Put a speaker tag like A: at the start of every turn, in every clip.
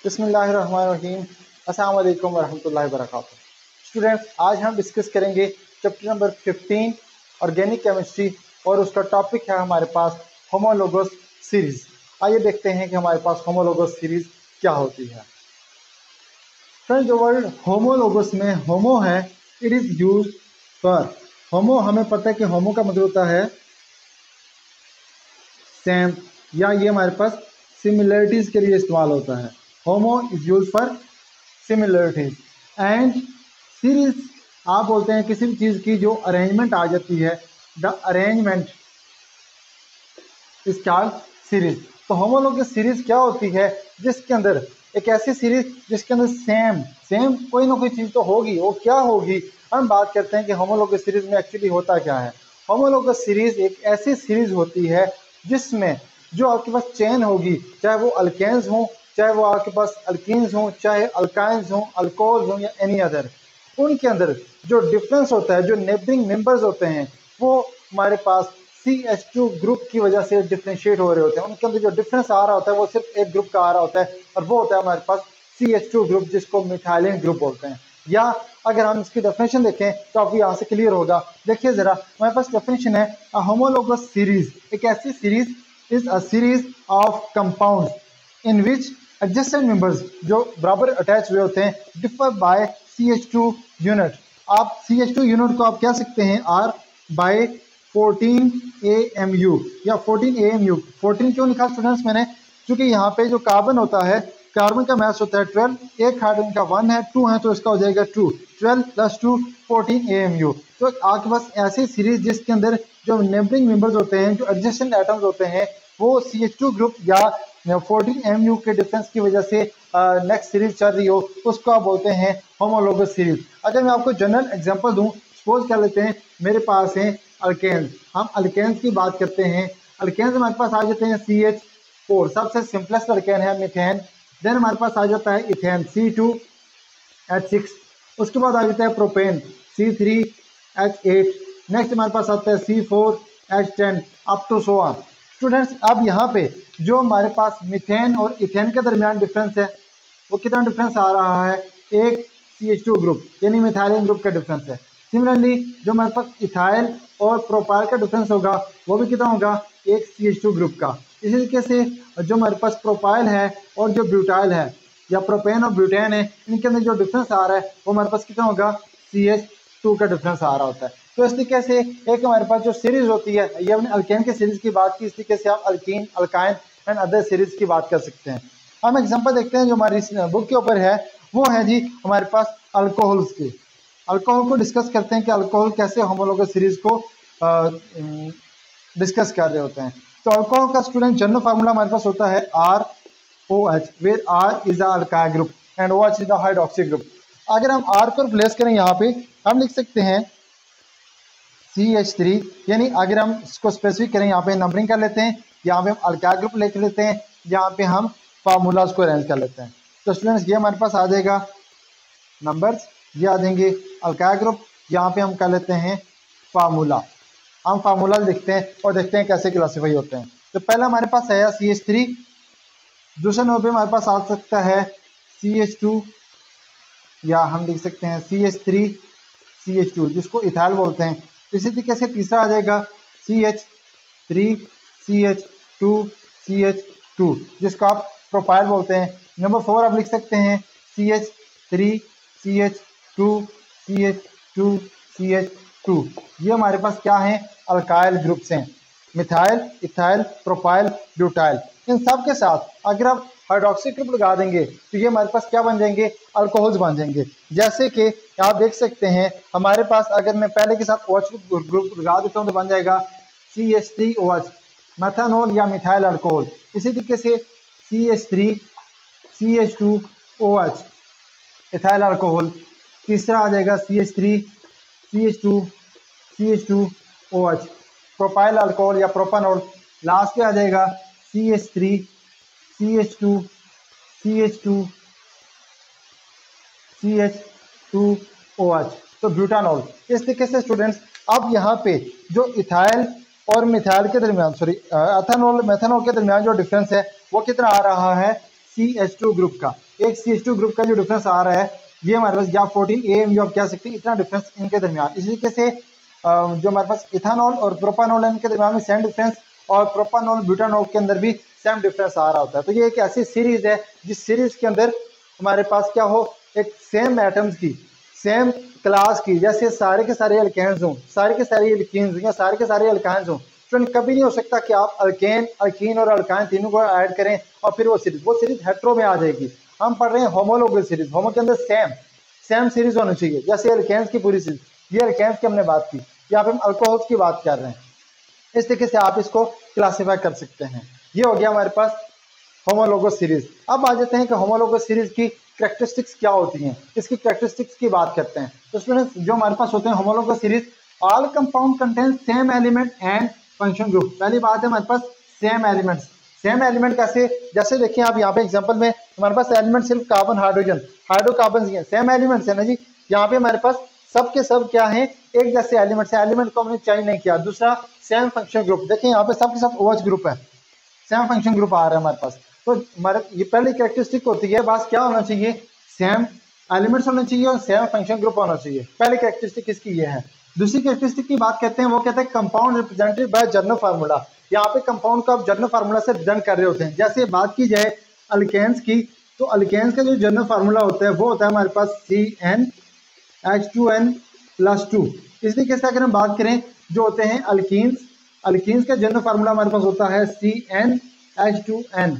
A: बिस्मिल्लाहिर्रहमानिर्रहीम। अस्सलाम वालेकुम वरहमतुल्लाहि वबरकातुहू। स्टूडेंट्स, आज हम डिस्कस करेंगे चैप्टर नंबर 15 ऑर्गेनिक केमिस्ट्री और उसका टॉपिक है हमारे पास होमोलोगस सीरीज। आइए देखते हैं कि हमारे पास होमोलोगस सीरीज क्या होती है। फ्रेंड्स, जो वर्ड होमोलोगस में होमो है, इट इज यूज फॉर होमो। हमें पता है कि होमो का मतलब होता है सेम, या ये हमारे पास सिमिलरिटीज के लिए इस्तेमाल होता है। Homo is use for similarities and series आप बोलते हैं किसी भी चीज की जो अरेंजमेंट आ जाती है, the arrangement is called series. तो होमोलोगस सीरीज क्या होती है? जिसके अंदर एक ऐसी सीरीज जिसके अंदर सेम कोई ना कोई चीज तो होगी। वो क्या होगी? हम बात करते हैं कि होमोलोगस सीरीज में एक्चुअली होता क्या है। होमोलोगस सीरीज एक ऐसी सीरीज होती है जिसमें जो आपके पास चेन होगी, चाहे वो अल्केन्स हो, चाहे वो आपके पास अल्कीन्स हो, चाहे अल्काइंस हो, अल्कोहल्स हो या एनी अदर, उनके अंदर जो डिफरेंस होता है, जो नेबरिंग मेंबर्स होते हैं, वो हमारे पास CH2 ग्रुप की वजह से डिफ्रेंशिएट हो रहे होते हैं। उनके अंदर जो डिफरेंस आ रहा होता है वो सिर्फ एक ग्रुप का आ रहा होता है, और वो होता है हमारे पास CH2 ग्रुप, जिसको मिथाइलिन ग्रुप बोलते हैं। या अगर हम इसकी डेफिनेशन देखें तो आपको यहाँ से क्लियर होगा। देखिए जरा, हमारे पास डेफिनेशन है, अ होमोलोगस सीरीज एक ऐसी series is a series of compounds in which adjacent members, जो बराबर अटैच हुए होते हैं, डिफर बाय CH2 यूनिट। आप CH2 यूनिट को आप कह सकते हैं R बाय 14 AMU या 14 AMU। 14 क्यों लिखा स्टूडेंट्स मैंने? क्योंकि यहाँ पे जो कार्बन होता है, कार्बन का मास होता है 12, एक कार्बन का 1 है, 2 है, तो इसका हो जाएगा 2, 12 + 2 14 AMU। तो आपके पास ऐसी सीरीज जिसके अंदर जो नेबरिंग मेंबर्स होते हैं, जो एडजेसेंट एटम्स होते हैं, वो CH2 ग्रुप या 14 AMU के डिफरेंस की वजह से नेक्स्ट सीरीज चल रही हो, उसको आप बोलते हैं होमोलोगस सीरीज। अगर मैं आपको जनरल एग्जांपल दूं, सपोज कर लेते हैं मेरे पास है अल्केन्स। हम अल्केन्स की बात करते हैं। अल्केन्स हमारे पास आ जाते हैं CH4, सबसे सिंपलेस्ट अल्केन है मीथेन। देन हमारे पास आ जाता है इथेन C2H6। उसके बाद आ जाता है प्रोपेन C3H8। नेक्स्ट हमारे पास आता है C4H10 up to so on. Students, अब यहाँ पे जो हमारे पास मीथेन और इथेन के दरमियान डिफरेंस है, वो कितना डिफरेंस आ रहा है? एक CH2 ग्रुप यानी मिथाइलिन ग्रुप का डिफरेंस है। सिमिलरली जो हमारे पास इथाइल और प्रोपाइल का डिफरेंस होगा, वो भी कितना होगा? एक CH2 ग्रुप का। इसी तरीके से जो हमारे पास प्रोपाइल है और जो ब्यूटाइल है, या प्रोपेन और ब्यूटेन है, इनके अंदर जो डिफरेंस आ रहा है वो हमारे पास कितना होगा? CH2 का डिफरेंस आ रहा होता है। तो इस तरीके से एक हमारे पास जो सीरीज होती है, ये हमने अल्केन की सीरीज की बात की, इस तरीके से आप alkyne, alkyne and other series की बात कर सकते हैं। हम एग्जांपल देखते हैं जो हमारी बुक के ऊपर है, वो है जी हमारे पास अल्कोहल्स की। अल्कोहल को डिस्कस करते हैं कि अल्कोहल कैसे होमोलोगस सीरीज को डिस्कस कर रहे होते हैं। तो अल्कोहल का स्टूडेंट जनरल फार्मूला हमारे पास होता है ROH, where R is a alkyl group and OH is the hydroxy group. अगर हम R को रिप्लेस करें यहाँ पे, हम लिख सकते हैं CH3, यानी अगर हम इसको स्पेसिफिक करें, यहाँ पे नंबरिंग कर लेते हैं, यहाँ पे हम अल्काइल ग्रुप लिख लेते हैं, यहाँ पे हम फार्मूलाज को अरेंज कर लेते हैं। तो स्टूडेंट्स, ये हमारे पास आ जाएगा नंबर्स, ये आ जाएंगे अल्काइल ग्रुप, यहाँ पे हम कर लेते हैं फार्मूला। हम फार्मूला लिखते हैं और देखते हैं कैसे क्लासीफाई होते हैं। तो पहला हमारे पास है CH3, दूसरे नंबर पे हमारे पास आ सकता है CH2, या हम लिख सकते हैं CH3 CH2, जिसको इथाइल बोलते हैं। इसी तरीके से तीसरा आ जाएगा CH3 CH2 CH2, जिसको आप प्रोपाइल बोलते हैं। नंबर 4 आप लिख सकते हैं CH3 CH2 CH2 CH2। ये हमारे पास क्या है? अल्काइल ग्रुप्स हैं, मिथाइल, इथाइल, प्रोपाइल, ब्यूटाइल। इन सब के साथ अगर आप हाइड्रोक्सी ग्रुप लगा देंगे तो ये हमारे पास क्या बन जाएंगे? अल्कोहल्स बन जाएंगे। जैसे कि आप देख सकते हैं हमारे पास, अगर मैं पहले के साथ OH ग्रुप लगा देता हूँ तो बन जाएगा CH3OH, मेथानॉल या मिथाइल अल्कोहल। इसी तरीके से CH3 CH2OH, इथाइल अल्कोहल। तीसरा आ जाएगा CH3 CH2 CH2OH, propyl alcohol या प्रोपानॉल। लास्ट पे आ जाएगा CH3 CH2 CH2 CH2OH, तो ब्यूटानॉल। इस तरीके से स्टूडेंट्स, अब यहाँ पे जो इथाइल और मिथाइल के दरमियान, एथेनॉल मेथानॉल के दरमियान जो डिफरेंस है वो कितना आ रहा है? CH2 ग्रुप का, एक CH2 ग्रुप का जो डिफरेंस आ रहा है ये हमारे पास या 14 AMU आप कह सकते हैं, इतना डिफरेंस इनके दरमियान। इसी तरीके से जो हमारे पास इथानॉल और प्रोपानॉल इनके दरमियान में सेम डिफरेंस, और प्रोपानॉल ब्यूटानॉल के अंदर भी सेम डिफरेंस आ रहा होता है। तो ये एक ऐसी सीरीज है जिस सीरीज के अंदर हमारे पास क्या हो, एक सेम एटम्स की सेम क्लास की, जैसे सारे के सारे अल्केन्स हों, सारे के सारे एल्कीन्स या सारे के सारे अल्कान्स हों। तो कभी नहीं हो सकता कि आप अल्केन, अल्कीन और अल्काइन तीनों को ऐड करें और फिर वो सीरीज हेट्रो में आ जाएगी। हम पढ़ रहे हैं होमोलोगस सीरीज, होमो के अंदर सेम सीरीज होनी चाहिए, जैसे अल्केन्स की पूरी सीरीज, ये अल्केन्स की हमने बात की, यहाँ पे हम अल्कोहल्स की बात कर रहे हैं। इस तरीके से आप इसको क्लासीफाई कर सकते हैं। ये हो गया हमारे पास होमोलोगस सीरीज। अब आ जाते हैं कि होमोलोगस सीरीज की कैरेक्टरिस्टिक्स क्या होती हैं, इसकी कैरेक्टरिस्टिक्स की बात करते हैं। तो स्टूडेंट्स जो हमारे पास होते हैं homologous series, all compound contain same element and function group. पहली बात है हमारे पास सेम एलिमेंट्स। सेम एलिमेंट कैसे, जैसे देखिए आप यहाँ पे एग्जांपल में हमारे पास एलिमेंट सिर्फ कार्बन, हाइड्रोजन, हाइड्रोकार्बन ही है, सेम एलिमेंट्स है ना जी। यहाँ पे हमारे पास सब के सब क्या है, एक जैसे एलिमेंट्स है, एलिमेंट को हमने चेंज नहीं किया। दूसरा सेम फंक्शन ग्रुप, देखिए यहाँ पे सब के सब OH ग्रुप है, सेम फंक्शन ग्रुप आ रहा है हमारे पास। तो हमारे ये पहली कैरेक्टरिस्टिक होती है, बस क्या होना चाहिए, सेम एलिमेंट्स होने चाहिए और सेम फंक्शन ग्रुप होना चाहिए। पहली कैरेक्टरिस्टिक इसकी ये है। दूसरी कैरेक्टरिस्टिक की बात करते हैं, वो कहते हैं compound represented by general formula. यहाँ पे कंपाउंड को आप जनरल फार्मूला से रिप्रेजेंट कर रहे होते हैं। जैसे बात की जाए अल्केन्स की, तो अल्केन्स का जो जनरल फार्मूला होता है वो होता है हमारे पास CnH2n+2। इस तरीके से अगर हम बात करें जो होते हैं अल्कीन्स, अल्कीन्स का जनरल फार्मूला हमारे पास होता है CnH2n।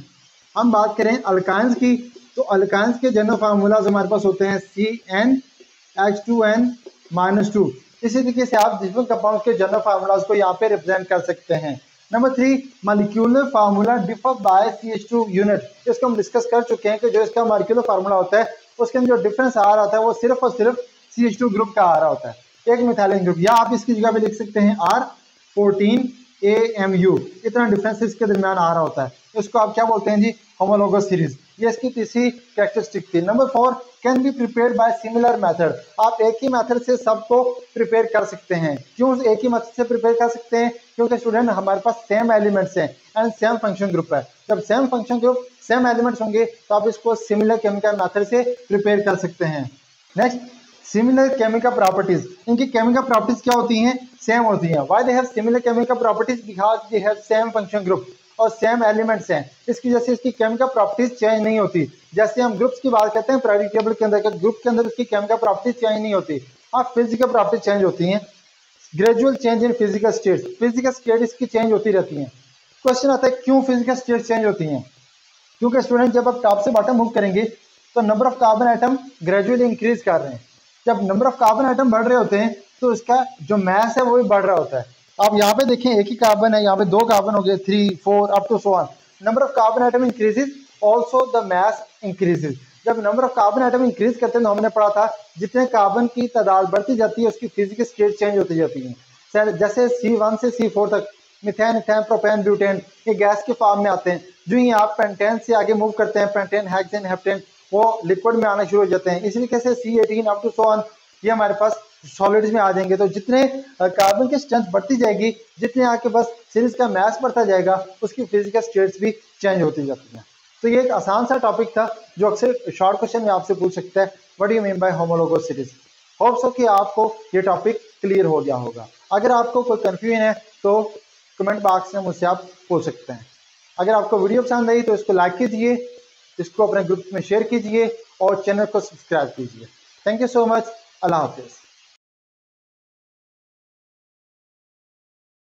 A: हम बात करें अल्काइंस की, तो अल्काइंस के जनरल फार्मूलाज हमारे पास होते हैं CnH2n-2। इसी तरीके से आप डिफरेंट कंपाउंड के जनरल फार्मूलाज को यहाँ पे रिप्रेजेंट कर सकते हैं। Number 3, molecular formula differ by CH2 unit. इसको हम डिस्कस कर चुके हैं कि जो इसका मॉलिक्यूलर फार्मूला होता है उसके अंदर जो डिफरेंस आ रहा होता है वो सिर्फ और सिर्फ CH2 ग्रुप का आ रहा होता है, एक मिथाइलिन ग्रुप, या आप इसकी जगह पे लिख सकते हैं R14AMU। इतना डिफरेंस इसके दरमियान आ रहा होता है, इसको आप क्या बोलते हैं जी, होमोलोगस सीरीज। ये इसकी तीसरी कैरेक्टरिस्टिक थी। Number 4, can be prepared by similar method. आप एक ही मेथड से सबको प्रिपेयर कर सकते हैं। क्यों एक ही मेथड से प्रिपेयर कर सकते हैं, क्योंकि स्टूडेंट हमारे पास सेम एलिमेंट्स हैं एंड सेम फंक्शन ग्रुप है। जब same function group, same elements होंगे तो आप इसको सिमिलर केमिकल मेथड से प्रिपेयर कर सकते हैं। Next, similar chemical properties. इनकी केमिकल प्रॉपर्टीज क्या होती हैं, सेम होती हैं। Why they have similar chemical properties, because they have same function group और सेम एलिमेंट्स हैं। इसकी वजह से इसकी केमिकल प्रॉपर्टीज चेंज नहीं होती। जैसे हम ग्रुप्स की बात करते हैं पीरियोडिक टेबल के अंदर, ग्रुप के अंदर इसकी केमिकल प्रॉपर्टीज चेंज नहीं होती, हाँ फिजिकल प्रॉपर्टीज चेंज होती हैं। Gradual change in physical state, physical state इसकी चेंज होती रहती हैं। क्वेश्चन आता है क्यों फिजिकल स्टेट चेंज होती हैं, क्योंकि स्टूडेंट जब आप टॉप से बॉटम मूव करेंगे तो number of carbon item gradually increase कर रहे हैं। जब नंबर ऑफ कार्बन आइटम बढ़ रहे होते हैं तो इसका जो मास है वो भी बढ़ रहा होता है। आप यहाँ पे देखें एक ही कार्बन है, यहाँ पे 2 कार्बन हो गए, 3, 4 up to so on. Number of carbon atom increases, also the mass increases. जब number of carbon atom increase करते हैं तो हमने पढ़ा था जितने कार्बन की तादाद बढ़ती जाती है उसकी फिजिकल स्टेट चेंज होती जाती है। जैसे C1 से C4 तक मिथेन, इथेन, प्रोपेन, ब्यूटेन ये गैस के फॉर्म में आते हैं। जो ही आप पेंटेन से आगे मूव करते हैं, पेंटेन, हेक्सेन, हेप्टेन, वो लिक्विड में आना शुरू हो जाते हैं। इसी तरीके से C18 up to so on ये हमारे पास सॉलिड्स में आ जाएंगे। तो जितने कार्बन की स्ट्रेंथ बढ़ती जाएगी, जितने आपके पास सीरीज का मास बढ़ता जाएगा, उसकी फिजिकल स्टेट्स भी चेंज होती जाती हैं। तो ये एक आसान सा टॉपिक था जो अक्सर शॉर्ट क्वेश्चन में आपसे पूछ सकता है, what do you mean by homologous series. Hope so कि आपको ये टॉपिक क्लियर हो गया होगा। अगर आपको कोई कंफ्यूजन है तो कमेंट बॉक्स में मुझसे आप पूछ सकते हैं। अगर आपको वीडियो पसंद आई तो इसको लाइक कीजिए, इसको अपने ग्रुप में शेयर कीजिए और चैनल को सब्सक्राइब कीजिए। Thank you so much. अल्लाह हाफिज़।